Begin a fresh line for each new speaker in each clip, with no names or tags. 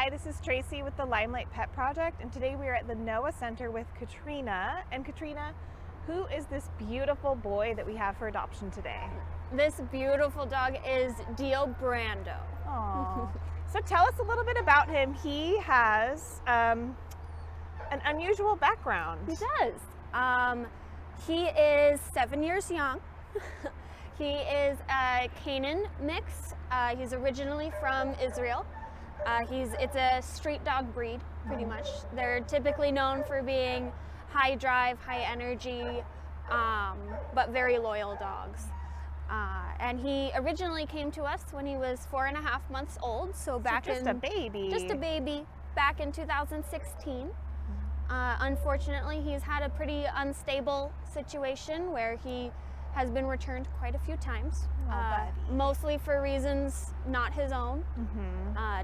Hi, this is Tracy with the Limelight Pet Project, and today we are at the Noah Center with Katrina. And Katrina, who is this beautiful boy that we have for adoption today?
This beautiful dog is Dio Brando.
Aww. So tell us a little bit about him. He has an unusual background.
He does. He is 7 years young. He is a Canaan mix. He's originally from Israel. It's a street dog breed, pretty much. They're typically known for being high drive, high energy, but very loyal dogs. And he originally came to us when he was 4.5 months old. So
just a baby.
Just a baby back in 2016. Unfortunately, he's had a pretty unstable situation where he has been returned quite a few times, mostly for reasons not his own,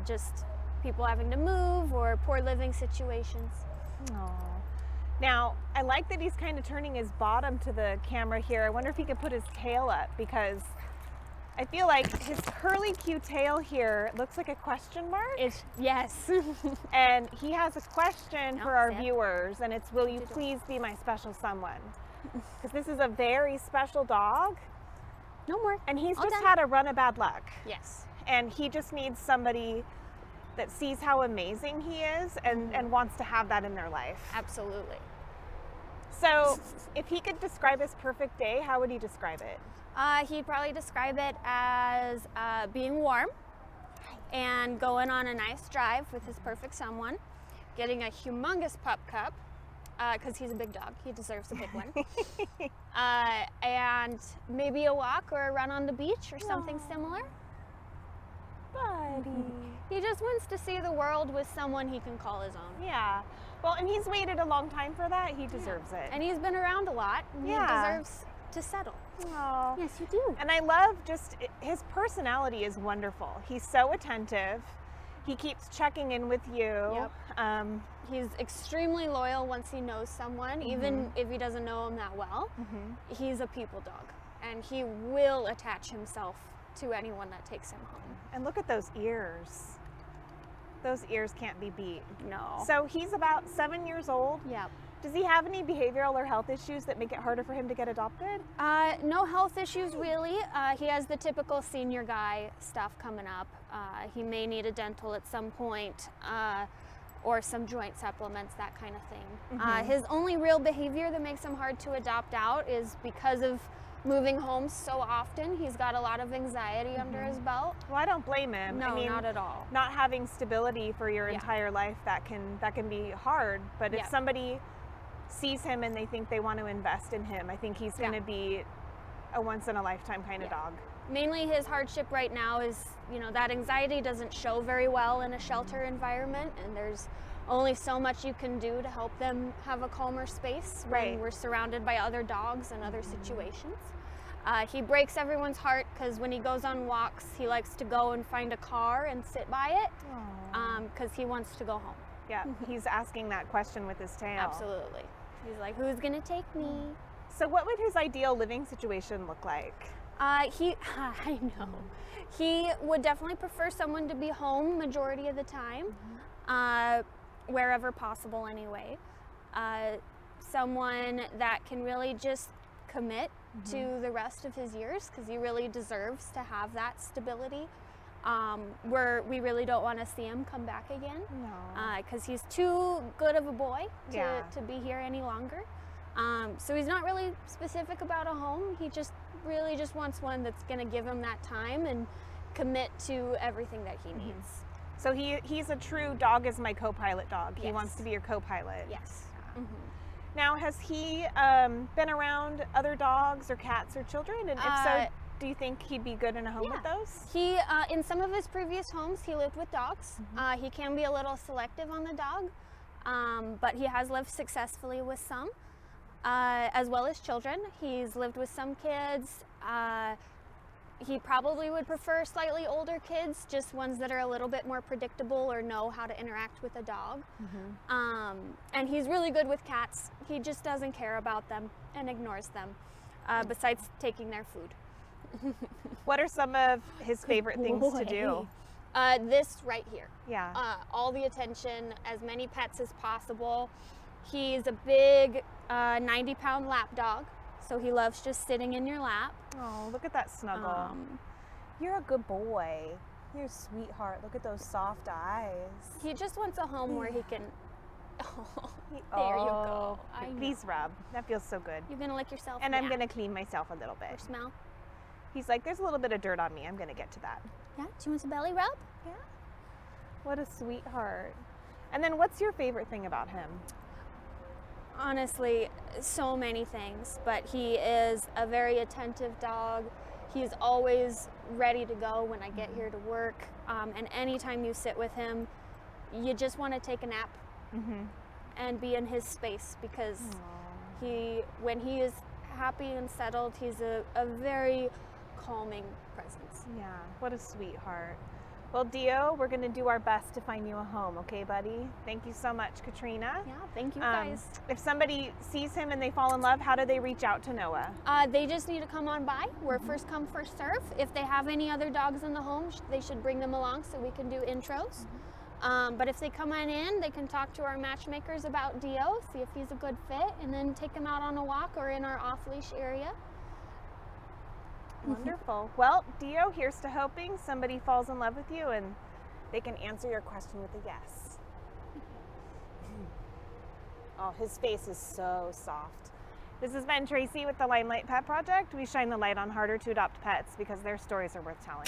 just people having to move or poor living situations.
Aww. Now, I like that he's kind of turning his bottom to the camera here. I wonder if he could put his tail up, because I feel like his curly cute tail here looks like a question mark.
Yes.
And he has a question for our viewers, and it's, will you please be my special someone? Because this is a very special dog.
No more.
And he's just had a run of bad luck.
Yes.
And he just needs somebody that sees how amazing he is and wants to have that in their life.
Absolutely.
So if he could describe his perfect day, how would he describe it?
He'd probably describe it as being warm and going on a nice drive with his perfect someone, getting a humongous pup cup, because he's a big dog. He deserves a big one. And maybe a walk or a run on the beach or something similar.
Buddy.
He just wants to see the world with someone he can call his own.
Yeah. Well, and he's waited a long time for that. He deserves it.
And he's been around a lot. And he deserves to settle.
Oh.
Yes, you do.
And I love his personality is wonderful. He's so attentive. He keeps checking in with you.
Yep. He's extremely loyal once he knows someone, even if he doesn't know him that well. He's a people dog, and he will attach himself to anyone that takes him home.
And look at those ears. Those ears can't be beat.
No.
So he's about 7 years old.
Yep.
Does he have any behavioral or health issues that make it harder for him to get adopted?
No health issues really. He has the typical senior guy stuff coming up. He may need a dental at some point, or some joint supplements, that kind of thing. His only real behavior that makes him hard to adopt out is because of moving home so often. He's got a lot of anxiety under his belt.
Well, I don't blame him.
No,
I mean,
not at all.
Not having stability for your entire life, that can be hard. But if somebody sees him and they think they want to invest in him, I think he's going to be a once-in-a-lifetime kind of dog.
Mainly his hardship right now is, that anxiety doesn't show very well in a shelter environment, and there's only so much you can do to help them have a calmer space when we're surrounded by other dogs and other situations. He breaks everyone's heart because when he goes on walks, he likes to go and find a car and sit by it because he wants to go home.
Yeah, he's asking that question with his tail.
Absolutely. He's like, who's gonna take me?
So what would his ideal living situation look like?
I know. He would definitely prefer someone to be home majority of the time, wherever possible anyway. Someone that can really just commit to the rest of his years, because he really deserves to have that stability. Where we really don't want to see him come back again, because he's too good of a boy to be here any longer. So he's not really specific about a home. He really just wants one that's going to give him that time and commit to everything that he needs.
So he's a true dog is my co-pilot dog. He wants to be your co-pilot.
Yes.
Now, has he been around other dogs or cats or children? And if so, do you think he'd be good in a home with those?
He, in some of his previous homes, he lived with dogs. He can be a little selective on the dog, but he has lived successfully with some, as well as children. He's lived with some kids. He probably would prefer slightly older kids, just ones that are a little bit more predictable or know how to interact with a dog. And he's really good with cats. He just doesn't care about them and ignores them, besides taking their food.
What are some of his favorite things to do?
This right here.
Yeah.
All the attention, as many pets as possible. He's a big 90-pound lap dog, so he loves just sitting in your lap.
Oh, look at that snuggle. You're a good boy. You're a sweetheart. Look at those soft eyes.
He just wants a home where he can. Oh, there you go.
Please rub. That feels so good.
You're gonna lick yourself.
And I'm gonna clean myself a little bit.
Or smell.
He's like, there's a little bit of dirt on me. I'm gonna get to that.
Yeah. Do you want a belly rub?
Yeah. What a sweetheart. And then what's your favorite thing about him?
Honestly, so many things, but he is a very attentive dog. He's always ready to go when I get here to work. And anytime you sit with him, you just want to take a nap and be in his space, because when he is happy and settled, he's a very calming presence.
Yeah, what a sweetheart. Well, Dio, we're going to do our best to find you a home, okay, buddy? Thank you so much, Katrina.
Yeah, thank you guys.
If somebody sees him and they fall in love, how do they reach out to Noah?
They just need to come on by. We're first come, first serve. If they have any other dogs in the home, they should bring them along so we can do intros. But if they come on in, they can talk to our matchmakers about Dio, see if he's a good fit, and then take him out on a walk or in our off-leash area.
Wonderful. Well, Dio, here's to hoping somebody falls in love with you and they can answer your question with a yes. Oh, his face is so soft. This has been Tracy with the Limelight Pet Project. We shine the light on harder to adopt pets because their stories are worth telling.